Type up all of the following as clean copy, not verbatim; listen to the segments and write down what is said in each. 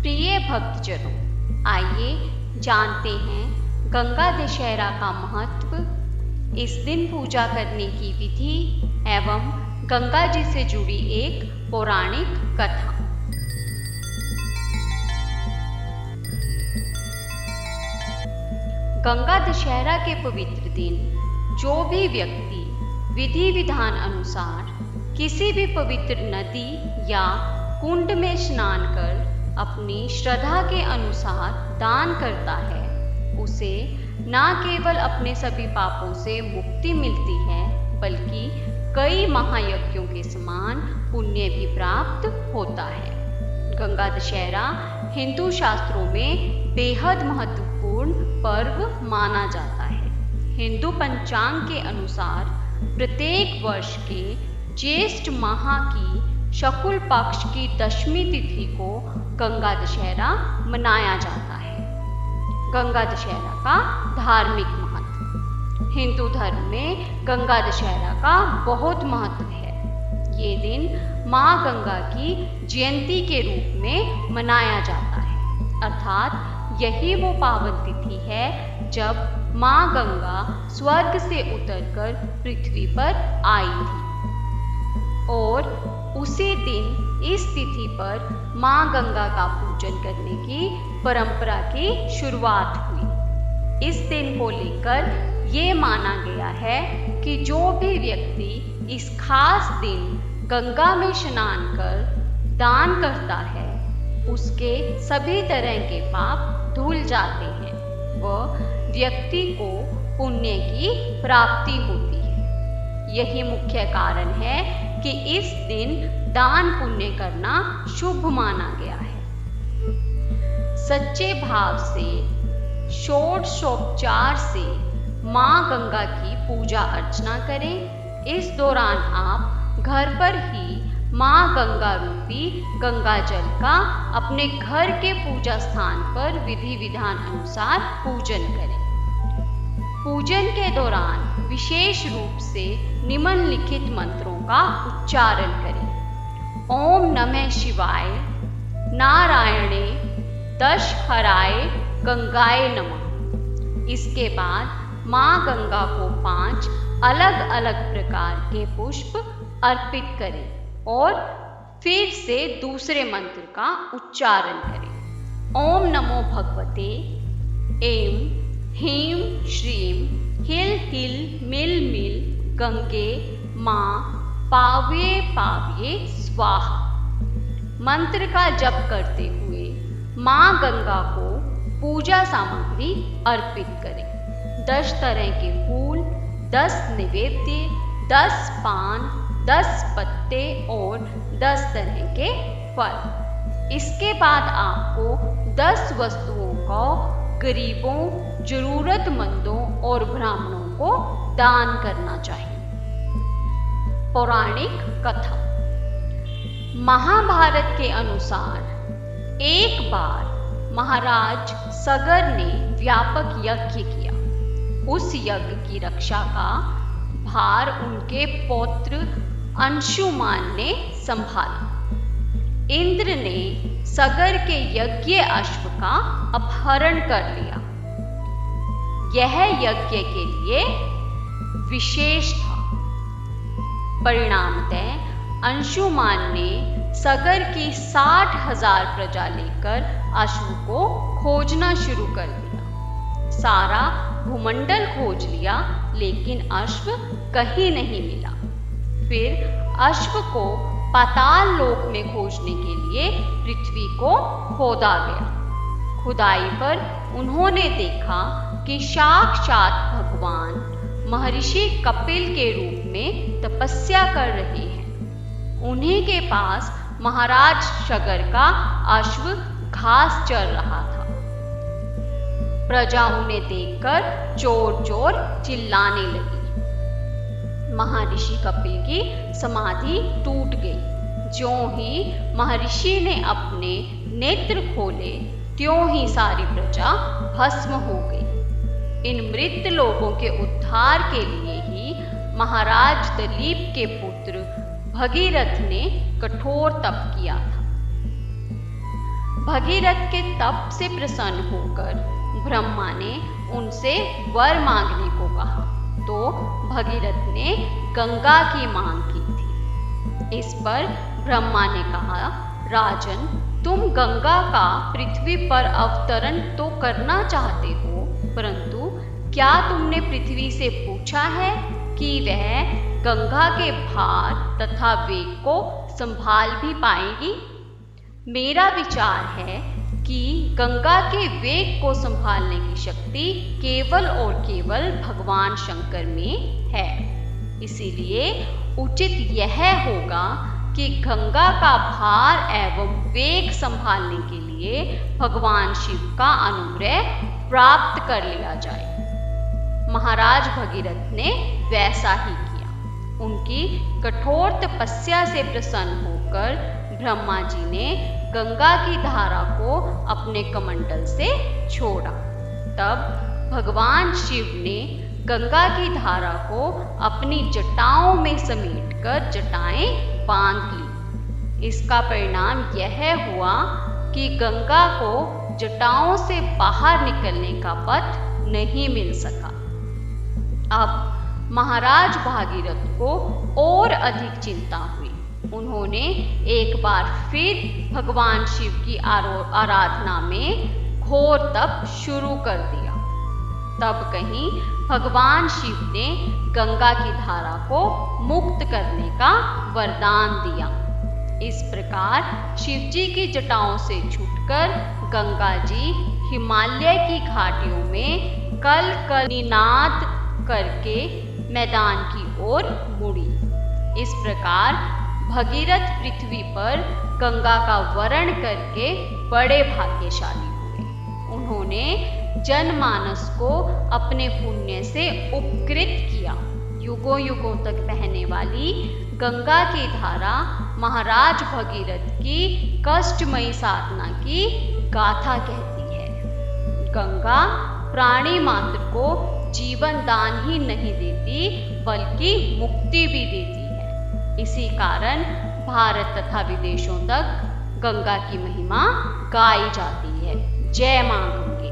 प्रिय भक्तजनों, आइए जानते हैं गंगा दशहरा का महत्व, इस दिन पूजा करने की विधि एवं गंगा जी से जुड़ी एक पौराणिक कथा। गंगा दशहरा के पवित्र दिन जो भी व्यक्ति विधि विधान अनुसार किसी भी पवित्र नदी या कुंड में स्नान कर अपनी श्रद्धा के अनुसार दान करता है, उसे न केवल अपने सभी पापों से मुक्ति मिलती है बल्कि कई महायज्ञों के समान पुण्य भी प्राप्त होता है। गंगा दशहरा हिंदू शास्त्रों में बेहद महत्वपूर्ण पर्व माना जाता है। हिंदू पंचांग के अनुसार प्रत्येक वर्ष के ज्येष्ठ माह की शुक्ल पक्ष की दशमी तिथि को गंगा दशहरा मनाया जाता है। गंगा दशहरा का धार्मिक महत्व। हिंदू धर्म में गंगा दशहरा का बहुत महत्व है। ये दिन माँ गंगा की जयंती के रूप में मनाया जाता है, अर्थात यही वो पावन तिथि है जब माँ गंगा स्वर्ग से उतरकर पृथ्वी पर आई थी और उसी दिन इस तिथि पर माँ गंगा का पूजन करने की परंपरा की शुरुआत हुई। इस दिन को लेकर ये माना गया है कि जो भी व्यक्ति इस खास दिन गंगा में स्नान कर दान करता है, उसके सभी तरह के पाप धुल जाते हैं व व्यक्ति को पुण्य की प्राप्ति होती है। यही मुख्य कारण है कि इस दिन दान पुण्य करना शुभ माना गया है। सच्चे भाव से षोडशोपचार से माँ गंगा की पूजा अर्चना करें। इस दौरान आप घर पर ही माँ गंगा रूपी गंगा जल का अपने घर के पूजा स्थान पर विधि विधान अनुसार पूजन करें। पूजन के दौरान विशेष रूप से निम्नलिखित मंत्रों का उच्चारण करें। ओम नमः शिवाय, नारायणे दशहराय गंगाए नमः। इसके बाद माँ गंगा को 5 अलग अलग प्रकार के पुष्प अर्पित करें और फिर से दूसरे मंत्र का उच्चारण करें। ओम नमो भगवते ऐं ह्रीं श्रीं हिल हिल मिल मिल गंगे माँ पाव्ये पाव्ये स्वाहा मंत्र का जप करते हुए माँ गंगा को पूजा सामग्री अर्पित करें। 10 तरह के फूल, 10 नैवेद्य, 10 पान, 10 पत्ते और 10 तरह के फल। इसके बाद आपको 10 वस्तुओं को गरीबों, जरूरतमंदों और ब्राह्मणों को दान करना चाहिए। पौराणिक कथा। महाभारत के अनुसार एक बार महाराज सगर ने व्यापक यज्ञ किया। उस यज्ञ की रक्षा का भार उनके पौत्र अंशुमान ने संभाला। इंद्र ने सगर के यज्ञ अश्व का अपहरण कर लिया। यह यज्ञ के लिए विशेष था। परिणामतः अंशुमान ने सगर की 60,000 प्रजा लेकर अश्व को खोजना शुरू कर दिया। सारा भूमंडल खोज लिया लेकिन अश्व कहीं नहीं मिला। फिर अश्व को पाताल लोक में खोजने के लिए पृथ्वी को खोदा गया। खुदाई पर उन्होंने देखा कि साक्षात भगवान महर्षि कपिल के रूप में तपस्या कर रहे हैं। उन्हीं के पास महाराज सगर का अश्व घास चर रहा था। प्रजा उन्हें देखकर जोर जोर चिल्लाने लगी। महर्षि कपिल की समाधि टूट गई। ज्यों ही महर्षि ने अपने नेत्र खोले, त्यों ही सारी प्रजा भस्म हो गई। इन मृत लोगों के उद्धार के लिए ही महाराज दिलीप के पुत्र भगीरथ ने कठोर तप किया था। भगीरथ के तप से प्रसन्न होकर ब्रह्मा ने उनसे वर मांगने को कहा, तो भगीरथ ने गंगा की मांग की थी। इस पर ब्रह्मा ने कहा, राजन, तुम गंगा का पृथ्वी पर अवतरण तो करना चाहते हो, परंतु क्या तुमने पृथ्वी से पूछा है कि वह गंगा के भार तथा वेग को संभाल भी पाएगी? मेरा विचार है कि गंगा के वेग को संभालने की शक्ति केवल और केवल भगवान शंकर में है। इसीलिए उचित यह होगा कि गंगा का भार एवं वेग संभालने के लिए भगवान शिव का अनुग्रह प्राप्त कर लिया जाए। महाराज भगीरथ ने वैसा ही किया। उनकी कठोर तपस्या से प्रसन्न होकर ब्रह्मा जी ने गंगा की धारा को अपने कमंडल से छोड़ा। तब भगवान शिव ने गंगा की धारा को अपनी जटाओं में समेटकर जटाएं बांध ली। इसका परिणाम यह हुआ कि गंगा को जटाओं से बाहर निकलने का पथ नहीं मिल सका। अब महाराज भागीरथ को और अधिक चिंता हुई। उन्होंने एक बार फिर भगवान शिव की आराधना में घोर तप शुरू कर दिया। तब कहीं भगवान शिव ने गंगा की धारा को मुक्त करने का वरदान दिया। इस प्रकार शिवजी की जटाओं से छूटकर गंगा जी हिमालय की घाटियों में कल कल निनाद करके मैदान की ओर मुड़ी। इस प्रकार भगीरथ पृथ्वी पर गंगा का वरण करके बड़े भाग्यशाली हुए। उन्होंने जनमानस को अपने पुण्य से उपकृत किया। युगों युगों तक बहने वाली गंगा की धारा महाराज भगीरथ की कष्टमयी साधना की गाथा कहती है। गंगा प्राणी मात्र को जीवन दान ही नहीं देती, बल्कि मुक्ति भी देती है। इसी कारण भारत तथा विदेशों तक गंगा की महिमा गाई जाती है। जय मां गंगे।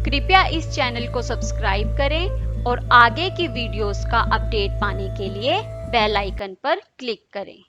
कृपया इस चैनल को सब्सक्राइब करें और आगे की वीडियोस का अपडेट पाने के लिए बेल आइकन पर क्लिक करें।